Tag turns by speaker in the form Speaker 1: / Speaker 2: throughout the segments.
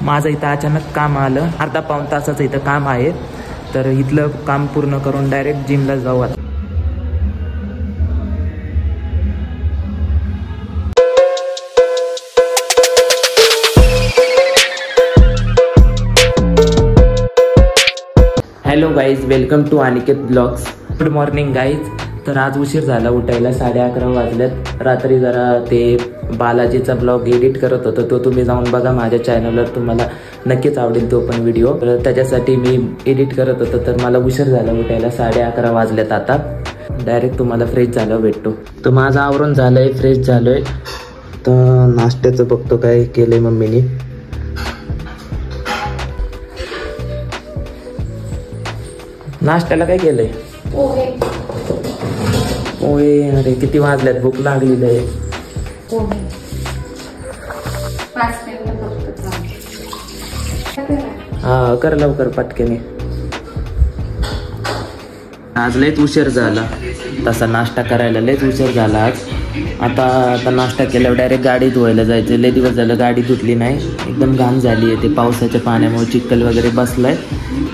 Speaker 1: माझं इथं अचानक काम आलं, अर्धा पाऊण तासाचं इथं काम आहे, तर इथलं काम पूर्ण करून डायरेक्ट जिमला जाऊ आता. Hello guys, welcome to Aniket blogs. Good morning guys. तर आज उशीर झाला उठायला, 11:30 वाजलेत. रात्री जरा ते बालाजीचा ब्लॉग एडिट करत होतो, तो तुम्ही जाऊन बघा माझ्या चॅनलवर, तुम्हाला नक्कीच आवडेल तो पण व्हिडिओ. तर त्याच्यासाठी मी एडिट करत होतो, तर मला उशीर झाला उठायला, 11:30 वाजलेत. आता डायरेक्ट तुम्हाला फ्रेश झालं भेटतो. तर माझं आवरून झालंय, फ्रेश झालोय. तर नाश्त्याचं बघतो काय केलंय मम्मीने. नाश्त्याला काय केलंय? पोहे. अरे किती वाजल्यात, भूक लागलेली आहे. हा कर लवकर पटकेने. आज लयच उशीर झाला, तसा नाश्ता करायला लयच उशीर झाला आज. आता नाश्ता केल्यावर डायरेक्ट गाडी धुवायला जायचं. लय दिवस झालं गाडी धुतली नाही, एकदम घाण झाली आहे. ते पावसाच्या पाण्यामुळे चिखल वगैरे बसलाय,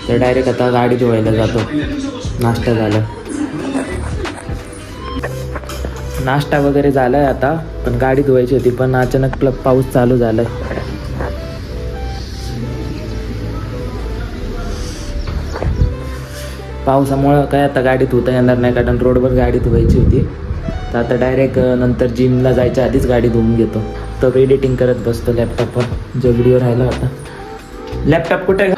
Speaker 1: तर डायरेक्ट आता गाडी धुवायला जातो. नाश्ता झाला, नाश्ता वगैरे झालाय आता, पण गाडी धुवायची होती. पण अचानक पाऊस चालू झालाय. पावसामुळं काय आता गाडी धुता येणार नाही, कारण रोडवर गाडी धुवायची होती. तर आता डायरेक्ट नंतर जिमला जायच्या आधीच गाडी धुवून घेतो. तर एडिटिंग करत बसतो लॅपटॉपवर, जो व्हिडिओ राहिला होता. लॅपटॉप कुठे?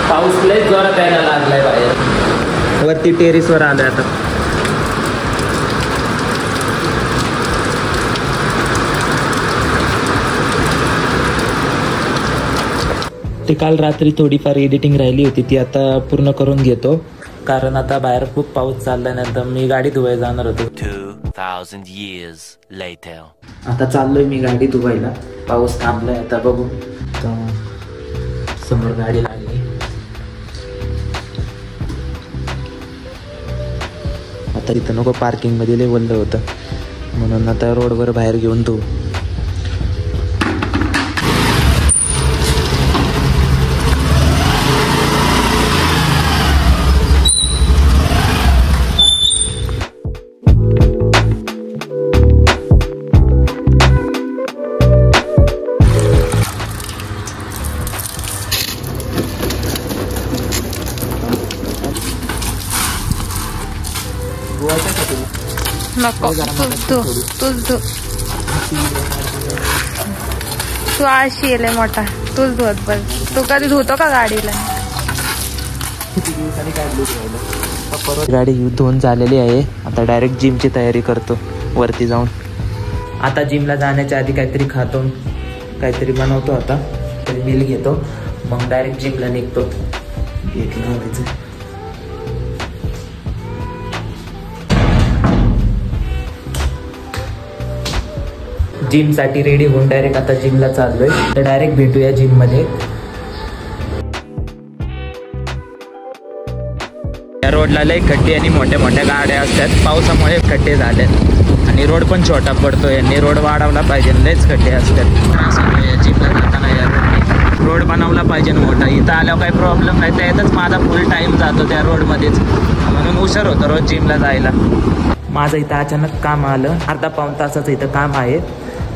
Speaker 1: पाऊस लय जोरात यायला लागलाय बाहेर. वरती टेरेसवर आलोय आता. ते काल रात्री थोडीफार एडिटिंग राहिली होती, ती आता पूर्ण करून घेतो, कारण आता बाहेर खूप पाऊस चाललाय. नंतर मी गाडी धुवायला जाणार होतो.
Speaker 2: 2000 years later.
Speaker 1: आता चाललोय मी गाडी धुवायला. पाऊस थांबलाय आता, बघू. समोर गाडी लागली. आता इथं नको, पार्किंग मध्ये लय ओलं होतं, म्हणून आता रोडवर बाहेर घेऊन धुवू.
Speaker 3: नको, तूच धु. तू आळशी येले मोठा, तूच धुवत बस. तू कधी धुतो का गाडीला?
Speaker 1: गाडी धुवून झालेली आहे. आता डायरेक्ट जिमची तयारी करतो वरती जाऊन. आता जिमला जाण्याच्या आधी काहीतरी खातो, काहीतरी बनवतो. आता तरी बिल घेतो, मग डायरेक्ट जिमला निघतो. जिम साठी रेडी होऊन डायरेक्ट आता जिमला चाललोय. तर डायरेक्ट भेटूया जिम मध्ये. या रोडला लय खड्डे आणि मोठ्या मोठ्या गाड्या असतात, पावसामुळे खड्डे झाले आणि रोड पण छोटा पडतोय. यांनी रोड वाढवला पाहिजे, लयच खड्डे असतात. या जिमला जाताना या रोड बनवला पाहिजे मोठा. इथं आल्यावर काही प्रॉब्लेम नाही, त्यातच माझा फुल टाइम जातो त्या रोडमध्येच, म्हणून उशीर होतो रोज जिमला जायला. माझं इथं अचानक काम आलं, अर्धा पाऊण तासाचं इथं काम आहे,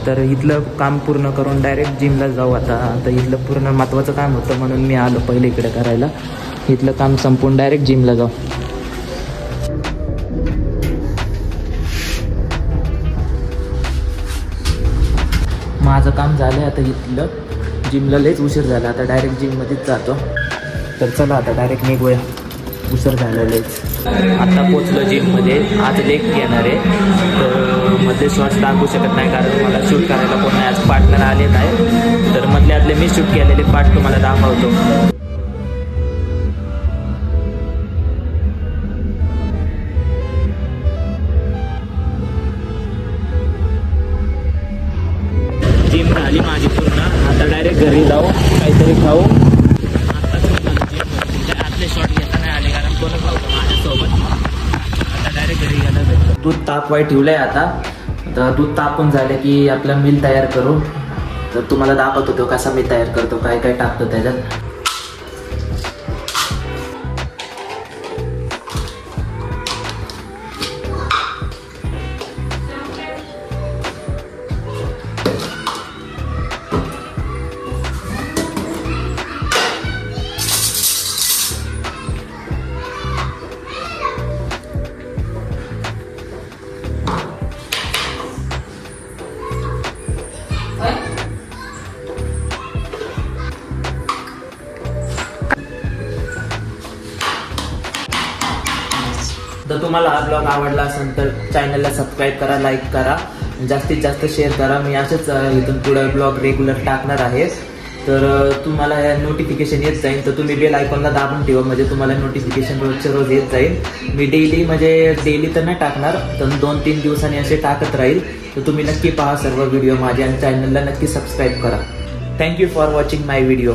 Speaker 1: तर इथलं काम पूर्ण करून डायरेक्ट जिमला जाऊ आता इथलं पूर्ण महत्त्वाचं काम होतं, म्हणून मी आलो पहिले इकडे करायला. इथलं काम संपून डायरेक्ट जिमला जाऊ. माझं काम झालं आता. इथलं जिमला लयच उशीर झाला, आता डायरेक्ट जिममध्येच जातो. तर चला आता डायरेक्ट निघूया, उशीर झाला लयच. आता पोचलो जिममध्ये. आज लेग घेणार आहे, तर मधले शॉर्ट्स दाखवू शकत नाही, कारण मला शूट करायला कोण नाही. आज पार्टनर आले नाही, तर मधले मी शूट केलेले पार्ट तुम्हाला दाखवतो. जिम झाली माझी पूर्ण. आता डायरेक्ट घरी जाऊ, काहीतरी खाऊ. आतले शॉट घेता नाही आले, कारण कोण खावतो माझ्यासोबत. आता डायरेक्ट घरी गेलं. दूध तापवाय ठेवलंय. आता दूध तापून झालं की आपला मिल तयार करू. तर तुम्हाला दाखवतो तो कसा मी तयार करतो, काय काय टाकतो त्याच्यात. तर तुम्हाला हा ब्लॉग आवडला असेल तर चॅनलला सबस्क्राईब करा, लाईक करा, जास्तीत जास्त शेअर करा. मी असेच इथून पुढे ब्लॉग रेग्युलर टाकणार आहे. तर तुम्हाला नोटिफिकेशन येत जाईल. तर तुम्ही बेल आयकॉनला दाबून ठेवा, म्हणजे तुम्हाला नोटिफिकेशन रोजच्या रोज येत जाईल. मी डेली तर नाही टाकणार, तर 2-3 दिवसांनी असे टाकत राहील. तर तुम्ही नक्की पहा सर्व व्हिडिओ माझ्या, आणि चॅनलला नक्की सबस्क्राईब करा. Thank you for watching my video.